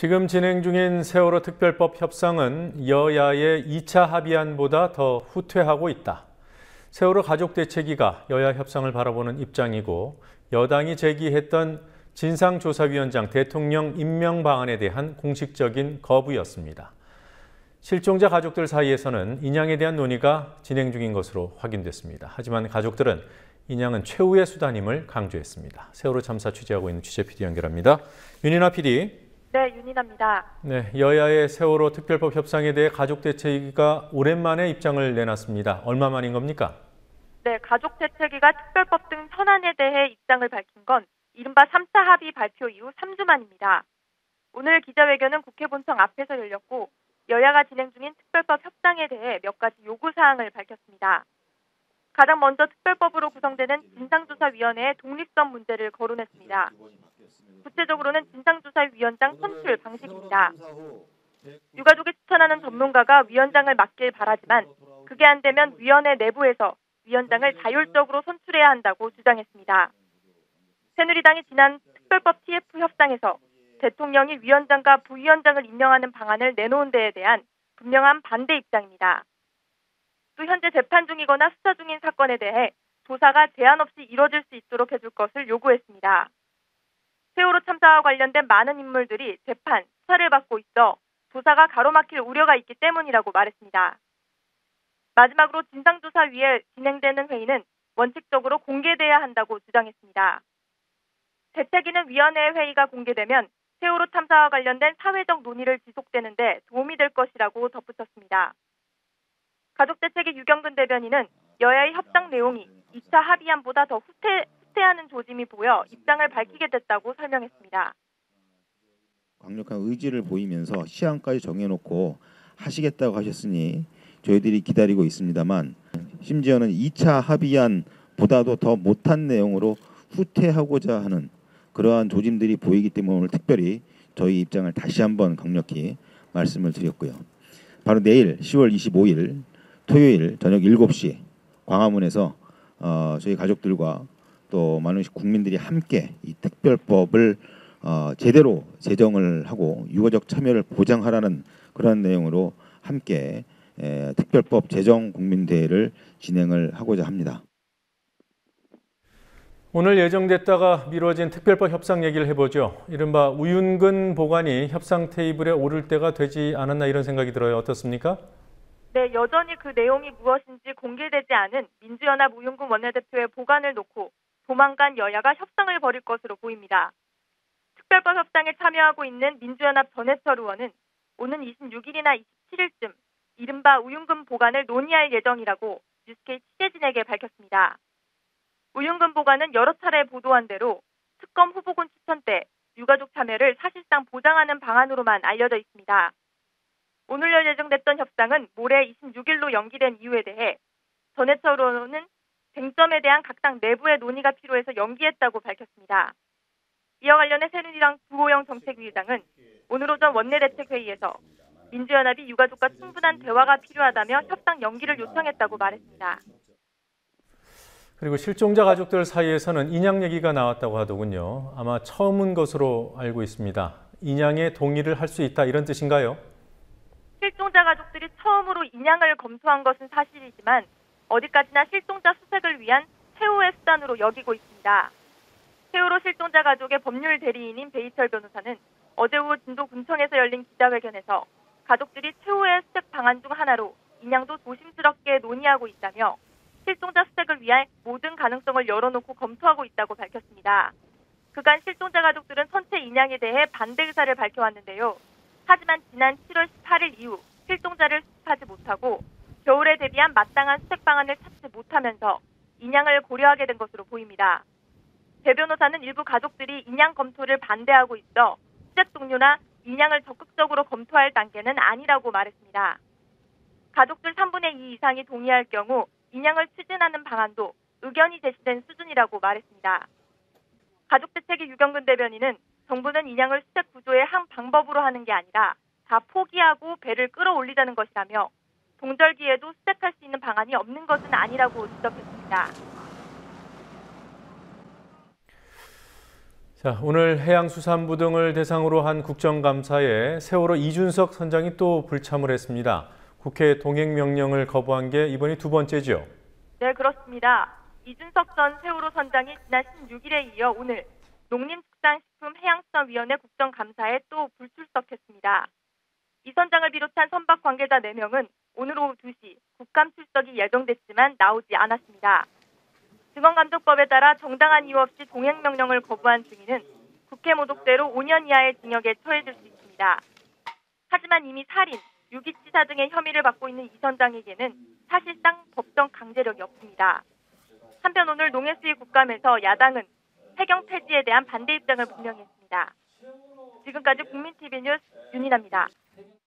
지금 진행 중인 세월호 특별법 협상은 여야의 2차 합의안보다 더 후퇴하고 있다. 세월호 가족대책위가 여야 협상을 바라보는 입장이고 여당이 제기했던 진상조사위원장 대통령 임명 방안에 대한 공식적인 거부였습니다. 실종자 가족들 사이에서는 인양에 대한 논의가 진행 중인 것으로 확인됐습니다. 하지만 가족들은 인양은 최후의 수단임을 강조했습니다. 세월호 참사 취재하고 있는 취재 PD 연결합니다. 윤인아 PD. 네, 윤인아입니다. 네, 여야의 세월호 특별법 협상에 대해 가족대책위가 오랜만에 입장을 내놨습니다. 얼마 만인 겁니까? 네, 가족대책위가 특별법 등 현안에 대해 입장을 밝힌 건 이른바 3차 합의 발표 이후 3주 만입니다. 오늘 기자회견은 국회 본청 앞에서 열렸고 여야가 진행 중인 특별법 협상에 대해 몇 가지 요구사항을 밝혔습니다. 가장 먼저 특별법으로 구성되는 진상조사위원회의 독립성 문제를 거론했습니다. 구체적으로는 진상조사위원장 선출 방식입니다. 유가족이 추천하는 전문가가 위원장을 맡길 바라지만 그게 안 되면 위원회 내부에서 위원장을 자율적으로 선출해야 한다고 주장했습니다. 새누리당이 지난 특별법 TF 협상에서 대통령이 위원장과 부위원장을 임명하는 방안을 내놓은 데에 대한 분명한 반대 입장입니다. 또 현재 재판 중이거나 수사 중인 사건에 대해 조사가 제한 없이 이뤄질 수 있도록 해줄 것을 요구했습니다. 세월호 참사와 관련된 많은 인물들이 재판, 수사를 받고 있어 조사가 가로막힐 우려가 있기 때문이라고 말했습니다. 마지막으로 진상조사위에 진행되는 회의는 원칙적으로 공개돼야 한다고 주장했습니다. 대책위는 위원회 회의가 공개되면 세월호 참사와 관련된 사회적 논의를 지속되는 데 도움이 될 것이라고 덧붙였습니다. 가족대책위 유경근 대변인은 여야의 협상 내용이 2차 합의안보다 더 후퇴하는 조짐이 보여 입장을 밝히게 됐다고 설명했습니다. 강력한 의지를 보이면서 시한까지 정해놓고 하시겠다고 하셨으니 저희들이 기다리고 있습니다만 심지어는 2차 합의안보다도 더 못한 내용으로 후퇴하고자 하는 그러한 조짐들이 보이기 때문에 오늘 특별히 저희 입장을 다시 한번 강력히 말씀을 드렸고요. 바로 내일 10월 25일 토요일 저녁 7시 광화문에서 저희 가족들과 또 많은 국민들이 함께 이 특별법을 제대로 제정을 하고 유가족 참여를 보장하라는 그런 내용으로 함께 특별법 제정 국민대회를 진행을 하고자 합니다. 오늘 예정됐다가 미뤄진 특별법 협상 얘기를 해보죠. 이른바 우윤근 보관이 협상 테이블에 오를 때가 되지 않았나 이런 생각이 들어요. 어떻습니까? 네, 여전히 그 내용이 무엇인지 공개되지 않은 민주연합 우윤근 원내대표의 보관을 놓고 조만간 여야가 협상을 벌일 것으로 보입니다. 특별법 협상에 참여하고 있는 민주연합 전해철 의원은 오는 26일이나 27일쯤 이른바 우윤근 보관을 논의할 예정이라고 뉴스케이 취재진에게 밝혔습니다. 우윤근 보관은 여러 차례 보도한 대로 특검 후보군 추천 때 유가족 참여를 사실상 보장하는 방안으로만 알려져 있습니다. 오늘 예정됐던 협상은 모레 26일로 연기된 이유에 대해 전해철 의원은 쟁점에 대한 각 당 내부의 논의가 필요해서 연기했다고 밝혔습니다. 이와 관련해 새누리당 주호영 정책위의장은 오늘 오전 원내대책회의에서 민주연합이 유가족과 충분한 대화가 필요하다며 협상 연기를 요청했다고 말했습니다. 그리고 실종자 가족들 사이에서는 인양 얘기가 나왔다고 하더군요. 아마 처음인 것으로 알고 있습니다. 인양에 동의를 할 수 있다 이런 뜻인가요? 실종자 가족들이 처음으로 인양을 검토한 것은 사실이지만 어디까지나 실종자 수색을 위한 최후의 수단으로 여기고 있습니다. 세월호 실종자 가족의 법률 대리인인 배희철 변호사는 어제 오후 진도군청에서 열린 기자회견에서 가족들이 최후의 수색 방안 중 하나로 인양도 조심스럽게 논의하고 있다며 실종자 수색을 위한 모든 가능성을 열어놓고 검토하고 있다고 밝혔습니다. 그간 실종자 가족들은 선체 인양에 대해 반대 의사를 밝혀왔는데요. 하지만 지난 7월 18일 이후 실종자를 수습하지 못하고 겨울에 대비한 마땅한 수색 방안을 찾지 못하면서 인양을 고려하게 된 것으로 보입니다. 배 변호사는 일부 가족들이 인양 검토를 반대하고 있어 수색 종료나 인양을 적극적으로 검토할 단계는 아니라고 말했습니다. 가족들 3분의 2 이상이 동의할 경우 인양을 추진하는 방안도 의견이 제시된 수준이라고 말했습니다. 가족대책위 유경근 대변인은 정부는 인양을 수색 구조의 한 방법으로 하는 게 아니라 다 포기하고 배를 끌어올리자는 것이라며 동절기에도 수색할 수 있는 방안이 없는 것은 아니라고 지적했습니다. 자, 오늘 해양수산부 등을 대상으로 한 국정감사에 세월호 이준석 선장이 또 불참을 했습니다. 국회 동행명령을 거부한 게 이번이 두 번째죠? 네, 그렇습니다. 이준석 전 세월호 선장이 지난 16일에 이어 오늘 농림축산식품해양수산위원회 국정감사에 또 불출석했습니다. 이 선장을 비롯한 선박 관계자 4명은 오늘 오후 2시 국감 출석이 예정됐지만 나오지 않았습니다. 증언감독법에 따라 정당한 이유 없이 동행명령을 거부한 증인은 국회 모독죄로 5년 이하의 징역에 처해질 수 있습니다. 하지만 이미 살인, 유기치사 등의 혐의를 받고 있는 이 선장에게는 사실상 법정 강제력이 없습니다. 한편 오늘 농해수위 국감에서 야당은 해경 폐지에 대한 반대 입장을 분명히 했습니다. 지금까지 국민TV 뉴스 윤희나입니다.